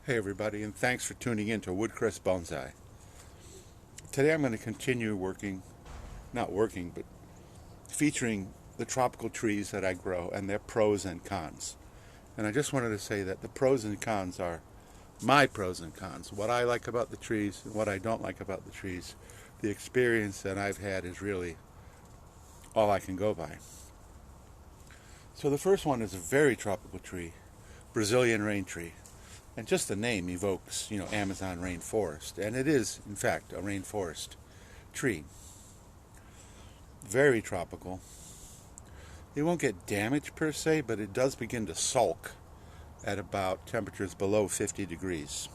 Hey everybody, and thanks for tuning in to Woodcrest Bonsai. Today I'm going to continue but featuring the tropical trees that I grow and their pros and cons. And I just wanted to say that the pros and cons are my pros and cons. What I like about the trees and what I don't like about the trees. The experience that I've had is really all I can go by. So the first one is a very tropical tree, Brazilian rain tree. And just the name evokes, Amazon rainforest. And it is, in fact, a rainforest tree. Very tropical. It won't get damaged per se, but it does begin to sulk at about temperatures below 50 degrees.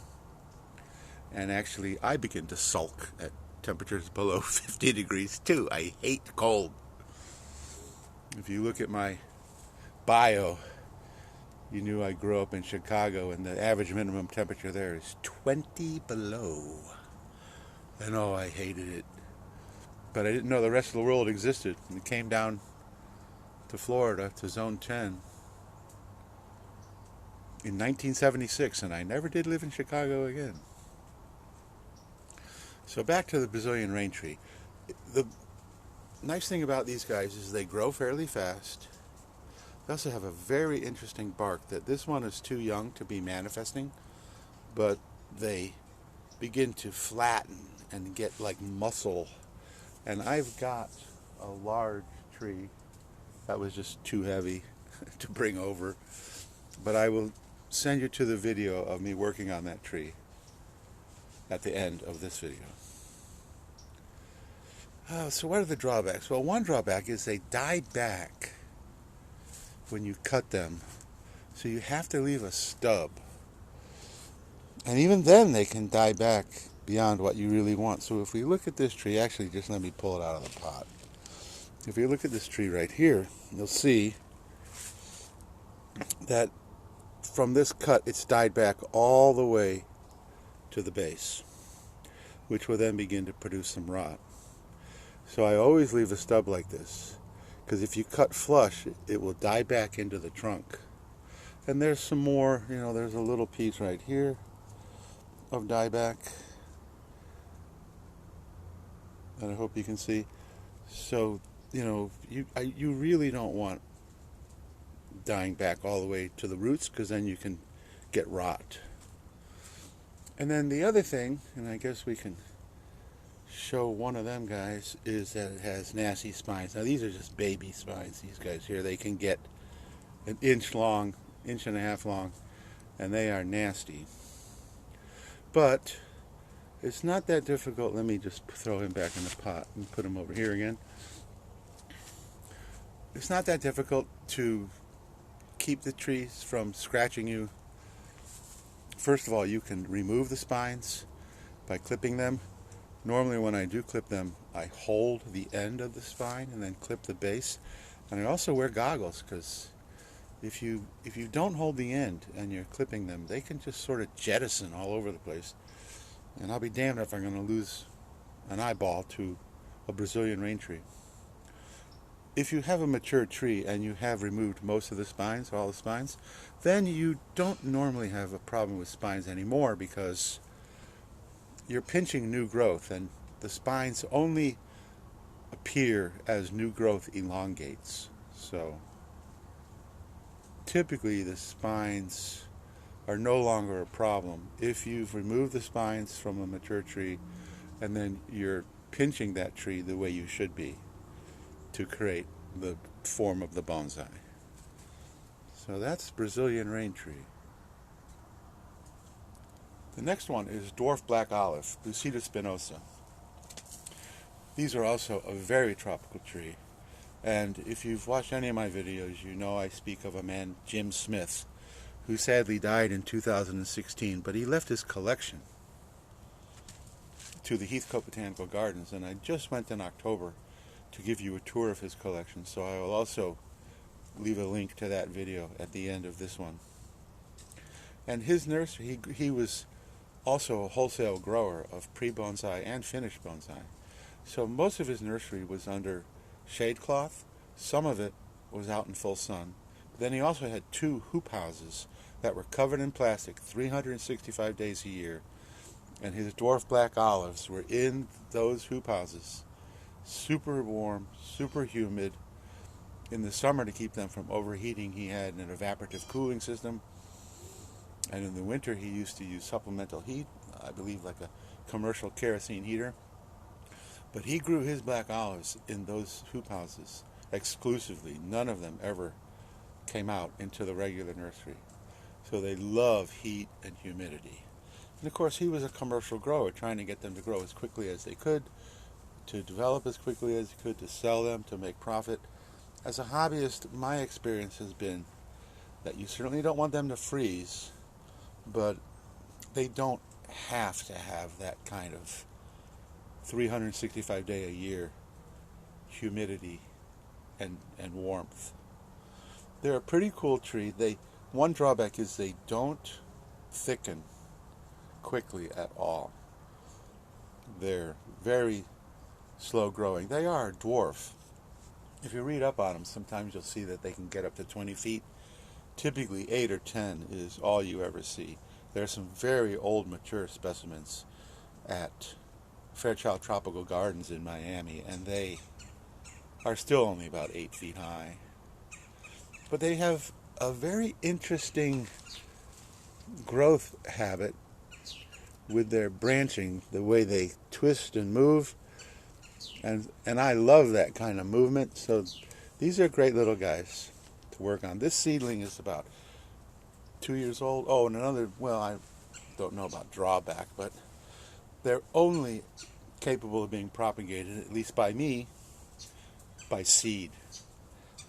And actually, I begin to sulk at temperatures below 50 degrees too. I hate cold. If you look at my bio, you knew I grew up in Chicago, and the average minimum temperature there is 20 below. And oh, I hated it. But I didn't know the rest of the world existed. And it came down to Florida, to Zone 10, in 1976, and I never did live in Chicago again. So back to the Brazilian rain tree. The nice thing about these guys is they grow fairly fast. They also have a very interesting bark that this one is too young to be manifesting, but they begin to flatten and get like muscle. And I've got a large tree that was just too heavy to bring over, but I will send you to the video of me working on that tree at the end of this video. So what are the drawbacks? Well, one drawback is they die back when you cut them, so you have to leave a stub, and even then they can die back beyond what you really want. So if we look at this tree, actually just let me pull it out of the pot. If you look at this tree right here, you'll see that from this cut it's died back all the way to the base, which will then begin to produce some rot. So I always leave a stub like this, because if you cut flush, it will die back into the trunk. And there's some more, there's a little piece right here of dieback that I hope you can see. So, you really don't want dying back all the way to the roots, because then you can get rot. And then the other thing, and I guess we can show one of them guys, is that it has nasty spines. Now these are just baby spines. These guys here, they can get an inch long, inch and a half long, and they are nasty. But it's not that difficult. Let me just throw him back in the pot and put him over here again. It's not that difficult to keep the trees from scratching you. First of all, you can remove the spines by clipping them. Normally when I do clip them, I hold the end of the spine and then clip the base. And I also wear goggles, because if you don't hold the end and you're clipping them, they can just sort of jettison all over the place. And I'll be damned if I'm going to lose an eyeball to a Brazilian rain tree. If you have a mature tree and you have removed most of the spines, all the spines, then you don't normally have a problem with spines anymore, because you're pinching new growth, and the spines only appear as new growth elongates. So typically the spines are no longer a problem if you've removed the spines from a mature tree and then you're pinching that tree the way you should be to create the form of the bonsai. So that's Brazilian rain tree. The next one is dwarf black olive, Lucida spinosa. These are also a very tropical tree. And if you've watched any of my videos, you know I speak of a man, Jim Smith, who sadly died in 2016, but he left his collection to the Heathcote Botanical Gardens, and I just went in October to give you a tour of his collection, so I will also leave a link to that video at the end of this one. And his nursery, he was also a wholesale grower of pre-bonsai and finished bonsai. So most of his nursery was under shade cloth. Some of it was out in full sun. Then he also had 2 hoop houses, that were covered in plastic 365 days a year. And his dwarf black olives were in those hoop houses, super warm, super humid. In the summer, to keep them from overheating, he had an evaporative cooling system. And in the winter, he used to use supplemental heat, I believe like a commercial kerosene heater. But he grew his black olives in those hoop houses exclusively. None of them ever came out into the regular nursery. So they love heat and humidity. And of course, he was a commercial grower, trying to get them to grow as quickly as they could, to develop as quickly as he could, to sell them, to make profit. As a hobbyist, my experience has been that you certainly don't want them to freeze, but they don't have to have that kind of 365 day a year humidity and warmth. They're a pretty cool tree. One drawback is they don't thicken quickly at all. They're very slow growing. They are a dwarf. If you read up on them, sometimes you'll see that they can get up to 20 feet. Typically 8 or 10 is all you ever see. There are some very old mature specimens at Fairchild Tropical Gardens in Miami, and they are still only about 8 feet high. But they have a very interesting growth habit with their branching, the way they twist and move, and I love that kind of movement. So these are great little guys to work on. This seedling is about 2 years old. Oh, and another, well, I don't know about drawback, but they're only capable of being propagated, at least by me, by seed.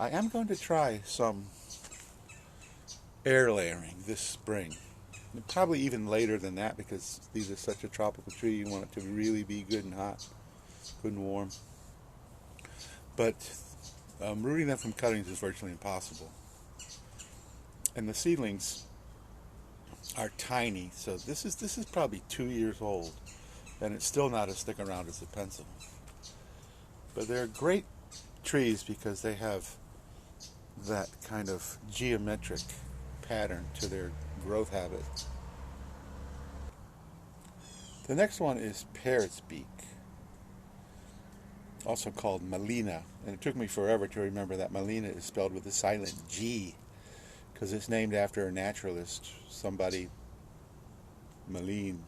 I am going to try some air layering this spring. Probably even later than that, because these are such a tropical tree, you want it to really be good and hot, good and warm. But rooting them from cuttings is virtually impossible. And the seedlings are tiny, so this is probably 2 years old, and it's still not as thick around as a pencil. But they're great trees because they have that kind of geometric pattern to their growth habit. The next one is parrot's beak, also called Malina, and it took me forever to remember that Malina is spelled with a silent G, because it's named after a naturalist, somebody Malin.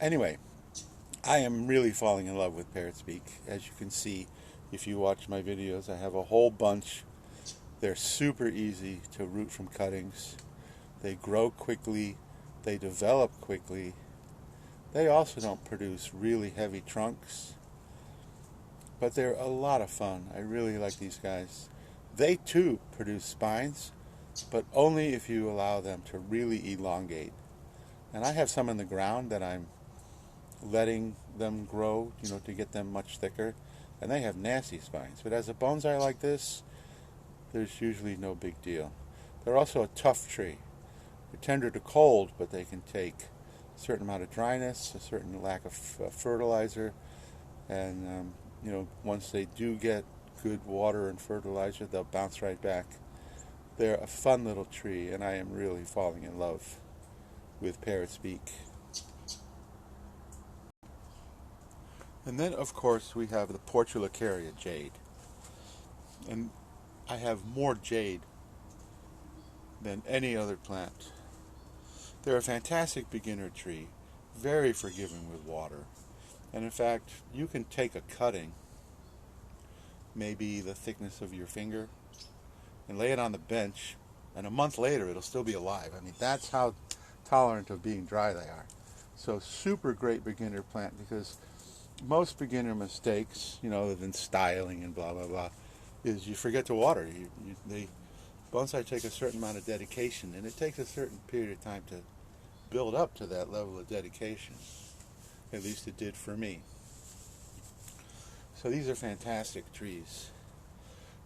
Anyway, I am really falling in love with parrot's beak. As you can see, if you watch my videos, I have a whole bunch. They're super easy to root from cuttings. They grow quickly. They develop quickly. They also don't produce really heavy trunks, but they're a lot of fun. I really like these guys. They too produce spines, but only if you allow them to really elongate. And I have some in the ground that I'm letting them grow, to get them much thicker, and they have nasty spines. But as a bonsai like this, there's usually no big deal. They're also a tough tree. They're tender to cold, but they can take a certain amount of dryness, a certain lack of fertilizer, and once they do get good water and fertilizer, they'll bounce right back. They're a fun little tree, and I am really falling in love with parrot's beak. And then, of course, we have the Portulacaria jade. And I have more jade than any other plant. They're a fantastic beginner tree, very forgiving with water. And in fact, you can take a cutting, maybe the thickness of your finger, and lay it on the bench, and a month later it'll still be alive. I mean, that's how tolerant of being dry they are. So super great beginner plant, because most beginner mistakes, other than styling and blah, blah, blah, is you forget to water. Bonsai take a certain amount of dedication, and it takes a certain period of time to build up to that level of dedication. At least it did for me. So these are fantastic trees.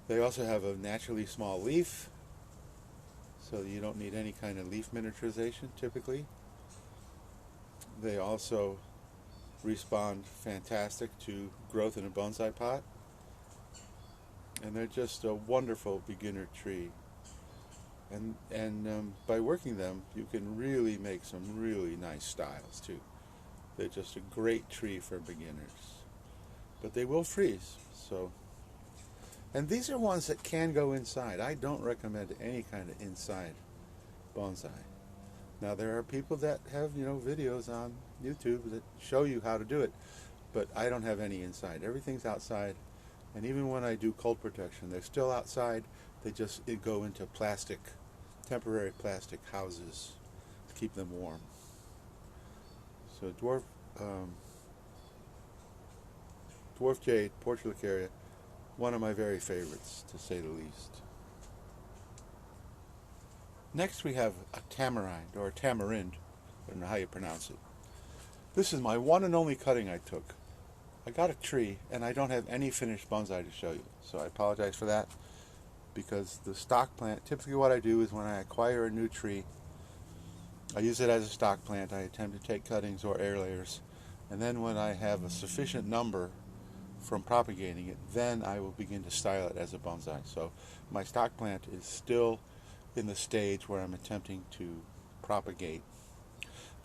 They also have a naturally small leaf, so you don't need any kind of leaf miniaturization typically. They also respond fantastic to growth in a bonsai pot, and they're just a wonderful beginner tree. And by working them, you can really make some really nice styles too. They're just a great tree for beginners, but they will freeze. So, and these are ones that can go inside. I don't recommend any kind of inside bonsai. Now there are people that have videos on YouTube that show you how to do it, but I don't have any inside. Everything's outside, and even when I do cold protection, they're still outside. They just go into temporary plastic houses to keep them warm. So dwarf jade, portulacaria, one of my very favorites, to say the least. Next we have a tamarind, or a tamarind, I don't know how you pronounce it. This is my one and only cutting I took. I got a tree, and I don't have any finished bonsai to show you, so I apologize for that, because the stock plant, typically what I do is when I acquire a new tree, I use it as a stock plant. I attempt to take cuttings or air layers, and then when I have a sufficient number from propagating it, then I will begin to style it as a bonsai. So my stock plant is still in the stage where I'm attempting to propagate.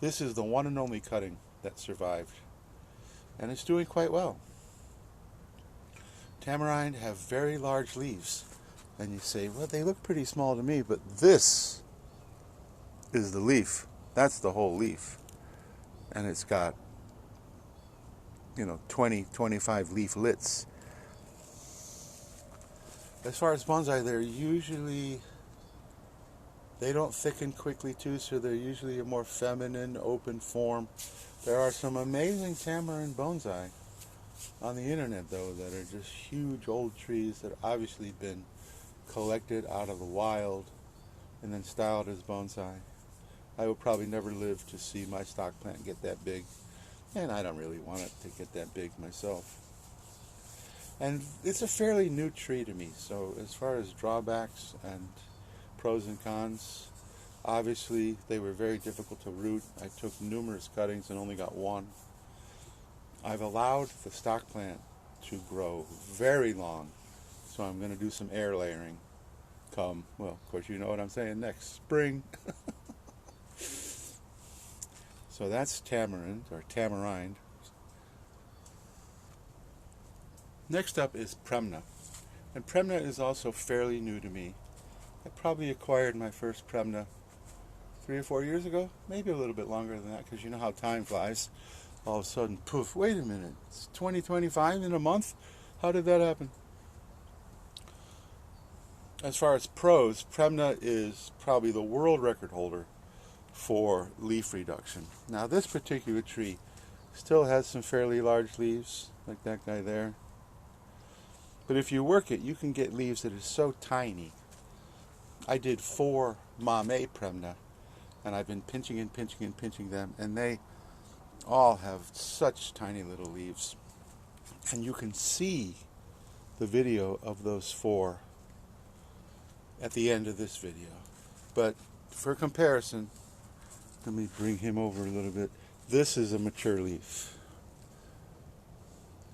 This is the one and only cutting that survived, and it's doing quite well. Tamarind have very large leaves, and you say, well, they look pretty small to me, but this is the leaf. That's the whole leaf, and it's got 20, 25 leaflets. As far as bonsai, they don't thicken quickly too, so they're usually a more feminine, open form. There are some amazing tamarind bonsai on the internet, though, that are just huge old trees that have obviously been collected out of the wild and then styled as bonsai. I will probably never live to see my stock plant get that big, and I don't really want it to get that big myself. And it's a fairly new tree to me, so as far as drawbacks and pros and cons, obviously they were very difficult to root. I took numerous cuttings and only got one. I've allowed the stock plant to grow very long, so I'm going to do some air layering come, well, of course you know what I'm saying, next spring. So that's tamarind, or tamarind. Next up is Premna. And Premna is also fairly new to me. I probably acquired my first Premna 3 or 4 years ago, maybe a little bit longer than that, because you know how time flies. All of a sudden, poof, wait a minute, it's 2025 in a month? How did that happen? As far as pros, Premna is probably the world record holder for leaf reduction. Now this particular tree still has some fairly large leaves, like that guy there. But if you work it, you can get leaves that are so tiny. I did 4 Mame Premna, and I've been pinching and pinching and pinching them, and they all have such tiny little leaves. And you can see the video of those 4 at the end of this video. But for comparison, let me bring him over a little bit. This is a mature leaf.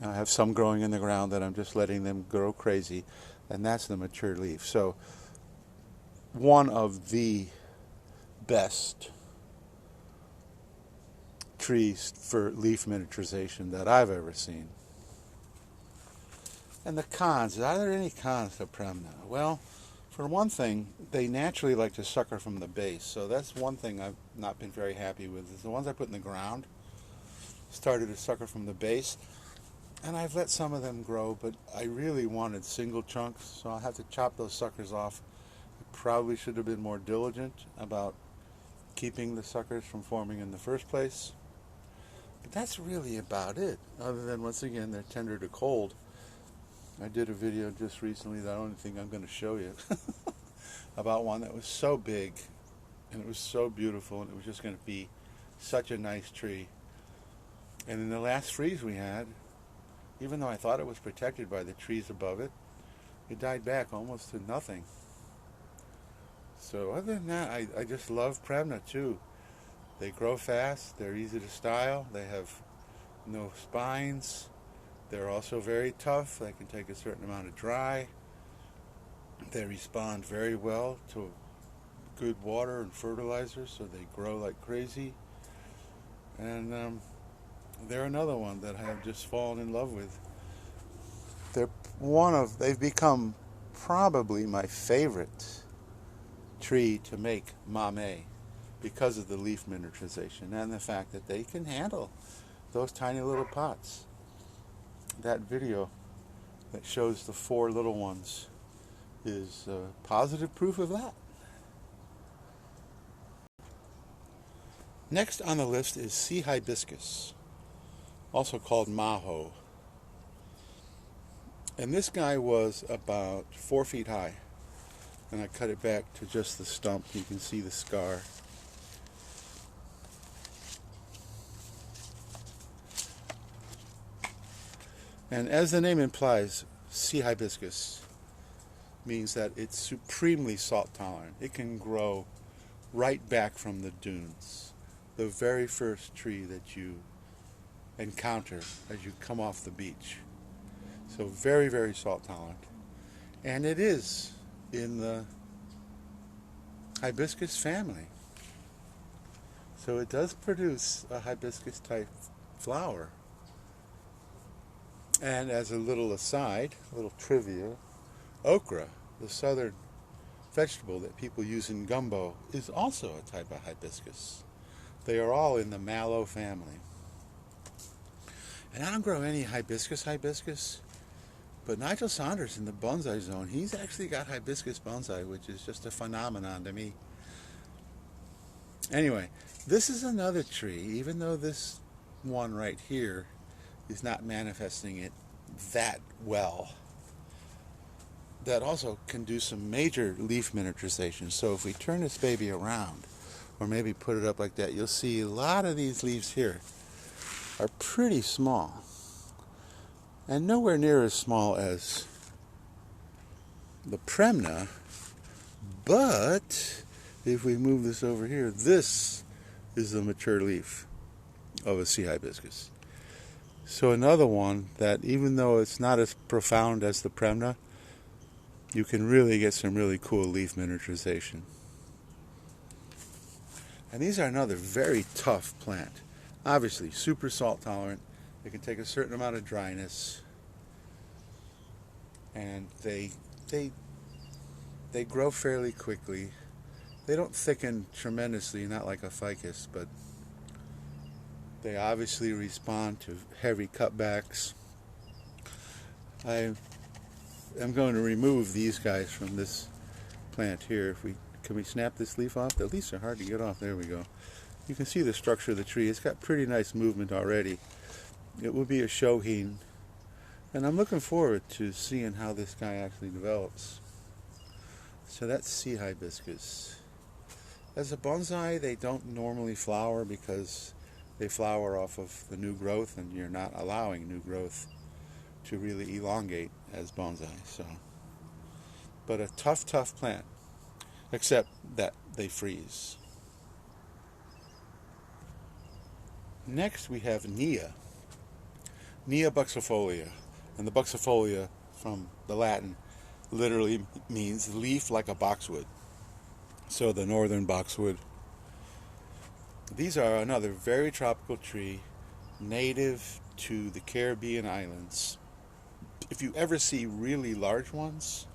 I have some growing in the ground that I'm just letting them grow crazy, and that's the mature leaf. So one of the best trees for leaf miniaturization that I've ever seen. And the cons, are there any cons to Premna? Well, for one thing, they naturally like to sucker from the base, so that's one thing I've not been very happy with, is the ones I put in the ground started to sucker from the base, and I've let some of them grow, but I really wanted single chunks, so I'll have to chop those suckers off. I probably should have been more diligent about keeping the suckers from forming in the first place, but that's really about it, other than, once again, they're tender to cold. I did a video just recently that I don't think I'm going to show you about one that was so big and it was so beautiful and it was just going to be such a nice tree. And in the last freeze we had, even though I thought it was protected by the trees above it, it died back almost to nothing. So other than that, I just love Premna too. They grow fast, they're easy to style, they have no spines. They're also very tough. They can take a certain amount of dry. They respond very well to good water and fertilizer, so they grow like crazy. And they're another one that I have just fallen in love with. They've become probably my favorite tree to make mame because of the leaf miniaturization and the fact that they can handle those tiny little pots. That video that shows the 4 little ones is positive proof of that. Next on the list is sea hibiscus, also called maho. And this guy was about 4 feet high. And I cut it back to just the stump. You can see the scar. And as the name implies, sea hibiscus means that it's supremely salt tolerant. It can grow right back from the dunes. The very first tree that you encounter as you come off the beach. So very, very salt tolerant. And it is in the hibiscus family. So it does produce a hibiscus type flower. And as a little aside, a little trivia, okra, the southern vegetable that people use in gumbo, is also a type of hibiscus. They are all in the mallow family. And I don't grow any hibiscus, but Nigel Saunders in the bonsai zone, he's actually got hibiscus bonsai, which is just a phenomenon to me. Anyway, this is another tree, even though this one right here is not manifesting it that well, that also can do some major leaf miniaturization. So if we turn this baby around, or maybe put it up like that, you'll see a lot of these leaves here are pretty small. And nowhere near as small as the Premna, but if we move this over here, this is the mature leaf of a sea hibiscus. So another one that, even though it's not as profound as the Premna, you can really get some really cool leaf miniaturization. And these are another very tough plant. Obviously, super salt tolerant. They can take a certain amount of dryness. And they grow fairly quickly. They don't thicken tremendously, not like a ficus, but they obviously respond to heavy cutbacks. I am going to remove these guys from this plant here. Can we snap this leaf off? The leaves are hard to get off. There we go. You can see the structure of the tree. It's got pretty nice movement already. It will be a shohin. And I'm looking forward to seeing how this guy actually develops. So that's sea hibiscus. As a bonsai, they don't normally flower because they flower off of the new growth, and you're not allowing new growth to really elongate as bonsai. But a tough plant, except that they freeze. Next we have Nia buxifolia. And the buxifolia, from the Latin, literally means leaf like a boxwood. So the northern boxwood. These are another very tropical tree, native to the Caribbean islands. If you ever see really large ones,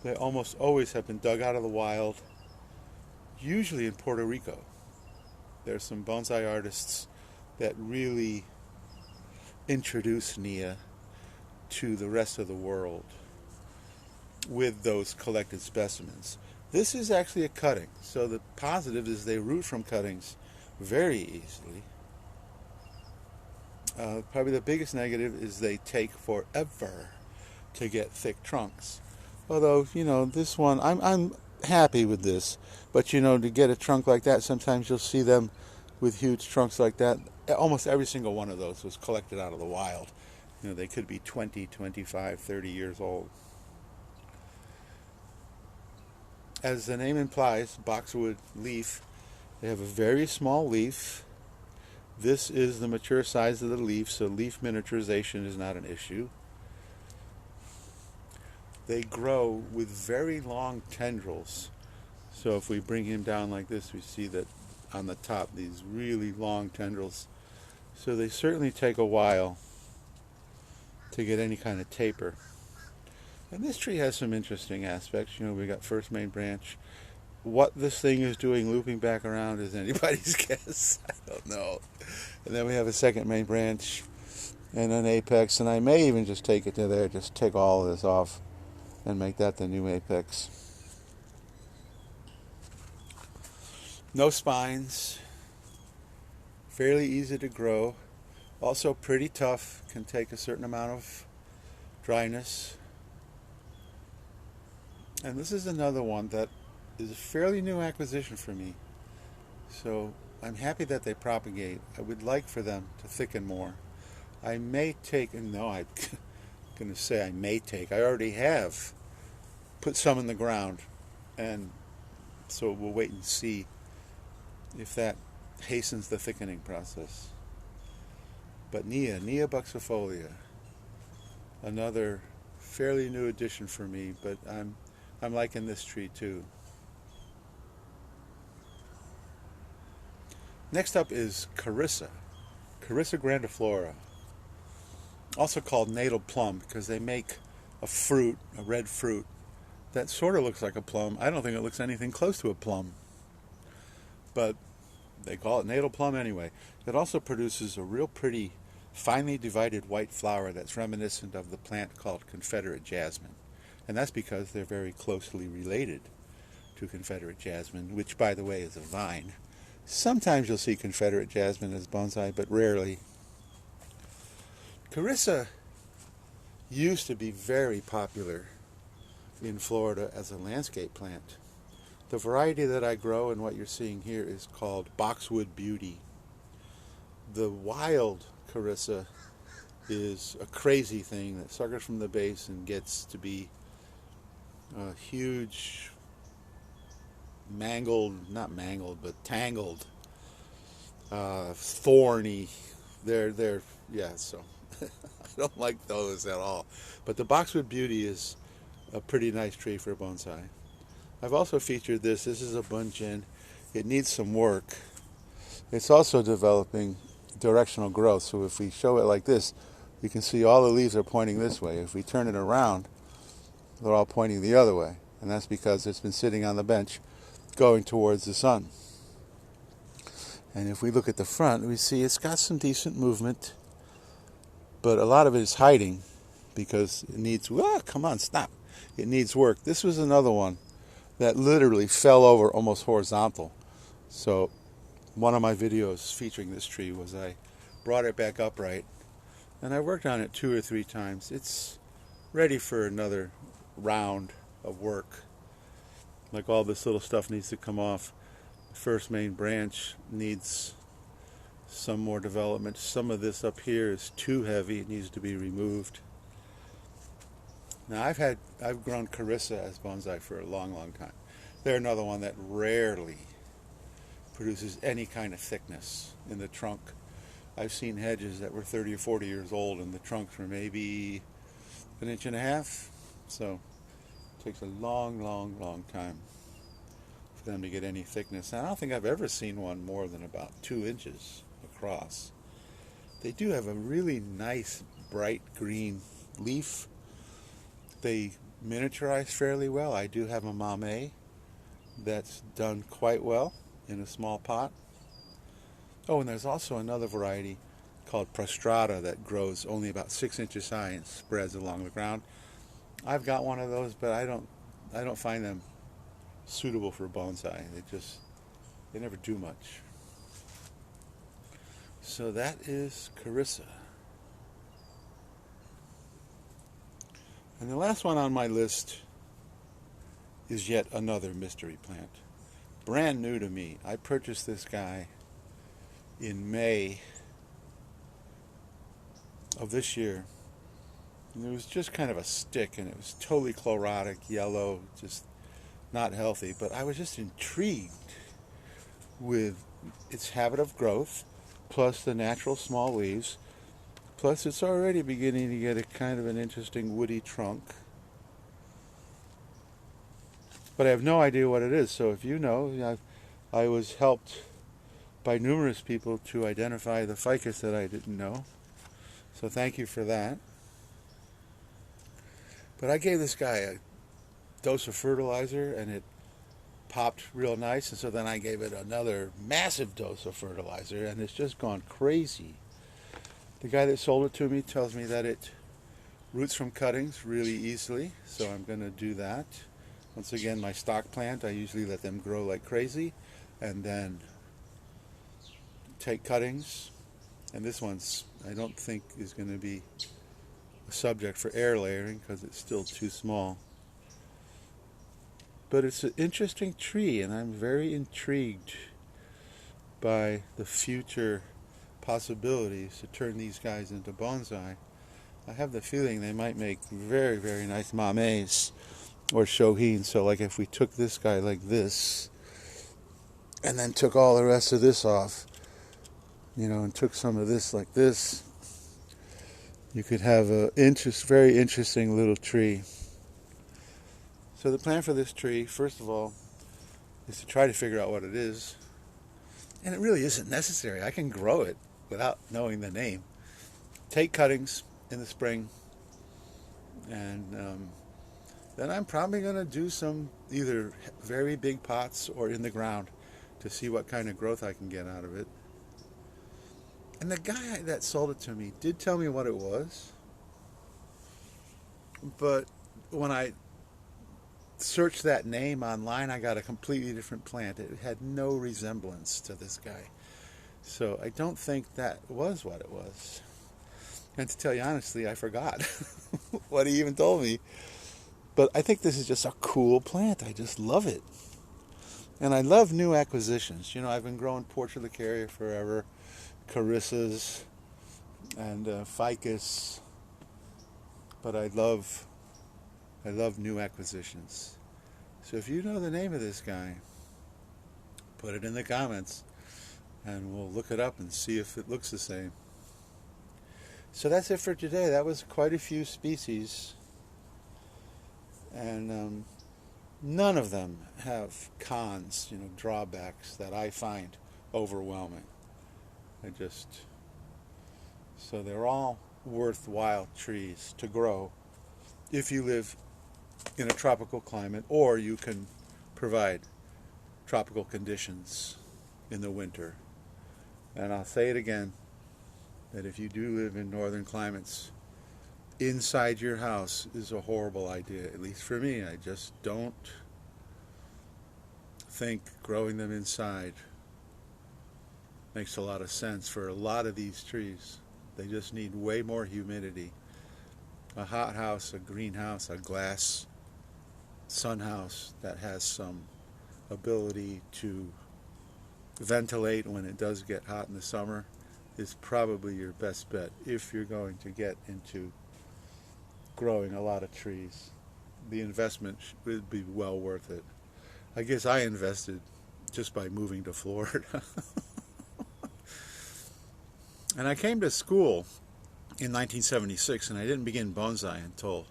they almost always have been dug out of the wild, usually in Puerto Rico. There's some bonsai artists that really introduce Nia to the rest of the world with those collected specimens. This is actually a cutting, so the positive is they root from cuttings very easily. Probably the biggest negative is they take forever to get thick trunks. Although, this one, I'm happy with this, but to get a trunk like that, sometimes you'll see them with huge trunks like that. Almost every single one of those was collected out of the wild. They could be 20, 25, 30 years old. As the name implies, boxwood leaf, they have a very small leaf. This is the mature size of the leaf, so leaf miniaturization is not an issue. They grow with very long tendrils, So if we bring him down like this, we see that on the top these really long tendrils. So they certainly take a while to get any kind of taper. And this tree has some interesting aspects. You know, we got first main branch. What this thing is doing looping back around is anybody's guess. I don't know. And then we have a second main branch and an apex, and I may even just take it to there, just take all of this off and make that the new apex. No spines, fairly easy to grow, also pretty tough, can take a certain amount of dryness. And this is another one that is a fairly new acquisition for me. So I'm happy that they propagate. I would like for them to thicken more. I may take, and no, I'm going to say I may take, I already have put some in the ground, and so we'll wait and see if that hastens the thickening process. But Nia buxifolia, another fairly new addition for me, but I'm liking this tree too. Next up is Carissa grandiflora, also called natal plum, because they make a fruit, a red fruit, that sort of looks like a plum. I don't think it looks anything close to a plum, but they call it natal plum anyway. It also produces a real pretty, finely divided white flower that's reminiscent of the plant called Confederate jasmine. And that's because they're very closely related to Confederate jasmine, which, by the way, is a vine. Sometimes you'll see Confederate jasmine as bonsai, but rarely. Carissa used to be very popular in Florida as a landscape plant. The variety that I grow and what you're seeing here is called Boxwood Beauty. The wild Carissa is a crazy thing that suckers from the base and gets to be a huge, tangled, thorny. So I don't like those at all. But the Boxwood Beauty is a pretty nice tree for bonsai. I've also featured this. This is a buncheon. It needs some work. It's also developing directional growth. So if we show it like this, you can see all the leaves are pointing this way. If we turn it around, they're all pointing the other way. And that's because it's been sitting on the bench going towards the sun. And if we look at the front, we see it's got some decent movement, but a lot of it is hiding because it needs, it needs work. This was another one that literally fell over almost horizontal. So one of my videos featuring this tree was I brought it back upright, and I worked on it 2 or 3 times. It's ready for another round of work. Like all this little stuff needs to come off. The first main branch needs some more development. Some of this up here is too heavy. It needs to be removed. Now I've grown Carissa as bonsai for a long time. They're another one that rarely produces any kind of thickness in the trunk. I've seen hedges that were 30 or 40 years old and the trunks were maybe 1.5 inches. So it takes a long time for them to get any thickness. And I don't think I've ever seen one more than about 2 inches across. They do have a really nice bright green leaf. They miniaturize fairly well. I do have a mame that's done quite well in a small pot. Oh, and there's also another variety called prostrata that grows only about 6 inches high and spreads along the ground. I've got one of those, but I don't find them suitable for bonsai. They never do much. So that is Carissa. And the last one on my list is yet another mystery plant. Brand new to me. I purchased this guy in May of this year. And it was just kind of a stick, and it was totally chlorotic, yellow, just not healthy. But I was just intrigued with its habit of growth, plus the natural small leaves, plus it's already beginning to get a kind of an interesting woody trunk. but I have no idea what it is. So if you know, I was helped by numerous people to identify the ficus that I didn't know. So thank you for that. But I gave this guy a dose of fertilizer and it popped real nice, and so then I gave it another massive dose of fertilizer and it's just gone crazy. The guy that sold it to me tells me that it roots from cuttings really easily, so I'm going to do that. Once again, my stock plant, I usually let them grow like crazy and then take cuttings, and this one's I don't think is going to be a subject for air layering because it's still too small. But it's an interesting tree, and I'm very intrigued by the future possibilities to turn these guys into bonsai. I have the feeling they might make very, very nice mames or shohin. So like if we took this guy like this and then took all the rest of this off, and took some of this like this, you could have a very interesting little tree. So the plan for this tree, first of all, is to try to figure out what it is. And it really isn't necessary. I can grow it without knowing the name. Take cuttings in the spring, and then I'm probably going to do some either very big pots or in the ground to see what kind of growth I can get out of it. And the guy that sold it to me did tell me what it was, but when I searched that name online, I got a completely different plant. It had no resemblance to this guy. So I don't think that was what it was. And to tell you honestly, I forgot what he even told me. But I think this is just a cool plant. I just love it. And I love new acquisitions. I've been growing Portulacaria forever, Carissas, and Ficus. But I love new acquisitions. So if you know the name of this guy, put it in the comments and we'll look it up and see if it looks the same. So that's it for today. That was quite a few species, and none of them have cons, drawbacks that I find overwhelming. So they're all worthwhile trees to grow if you live in a tropical climate, or you can provide tropical conditions in the winter. And I'll say it again, that if you do live in northern climates, inside your house is a horrible idea, at least for me. I just don't think growing them inside makes a lot of sense for a lot of these trees. They just need way more humidity. A hot house, a greenhouse, a glass sun house that has some ability to ventilate when it does get hot in the summer is probably your best bet if you're going to get into growing a lot of trees. The investment would be well worth it. I guess I invested just by moving to Florida. And I came to school in 1976, and I didn't begin bonsai until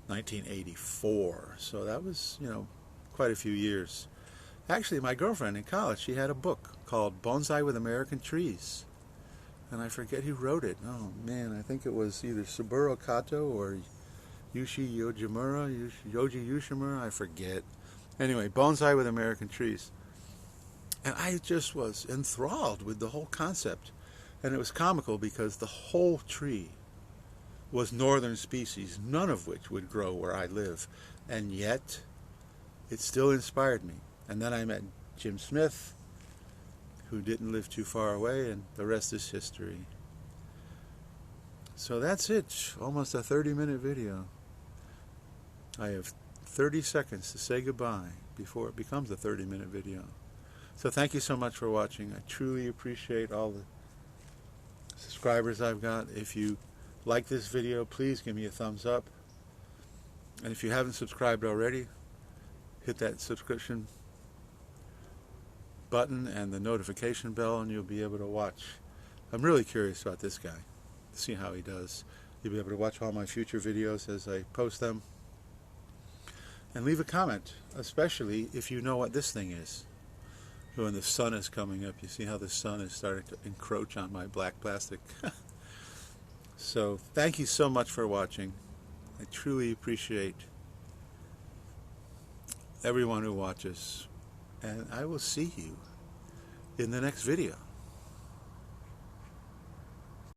1984. So that was, quite a few years. Actually, my girlfriend in college, she had a book called Bonsai With American Trees. And I forget who wrote it. Oh, man, I think it was either Saburo Kato or Yoji Yoshimura, I forget. Anyway, Bonsai With American Trees. And I just was enthralled with the whole concept. And it was comical because the whole tree was northern species, none of which would grow where I live. And yet, it still inspired me. And then I met Jim Smith, who didn't live too far away, and the rest is history. So that's it. Almost a 30-minute video. I have 30 seconds to say goodbye before it becomes a 30-minute video. So thank you so much for watching. I truly appreciate all the subscribers I've got. If you like this video, please give me a thumbs up. And if you haven't subscribed already, hit that subscription button and the notification bell, and you'll be able to watch. I'm really curious about this guy, to see how he does. You'll be able to watch all my future videos as I post them. And leave a comment, especially if you know what this thing is. When the sun is coming up, you see how the sun is starting to encroach on my black plastic. So thank you so much for watching. I truly appreciate everyone who watches, and I will see you in the next video.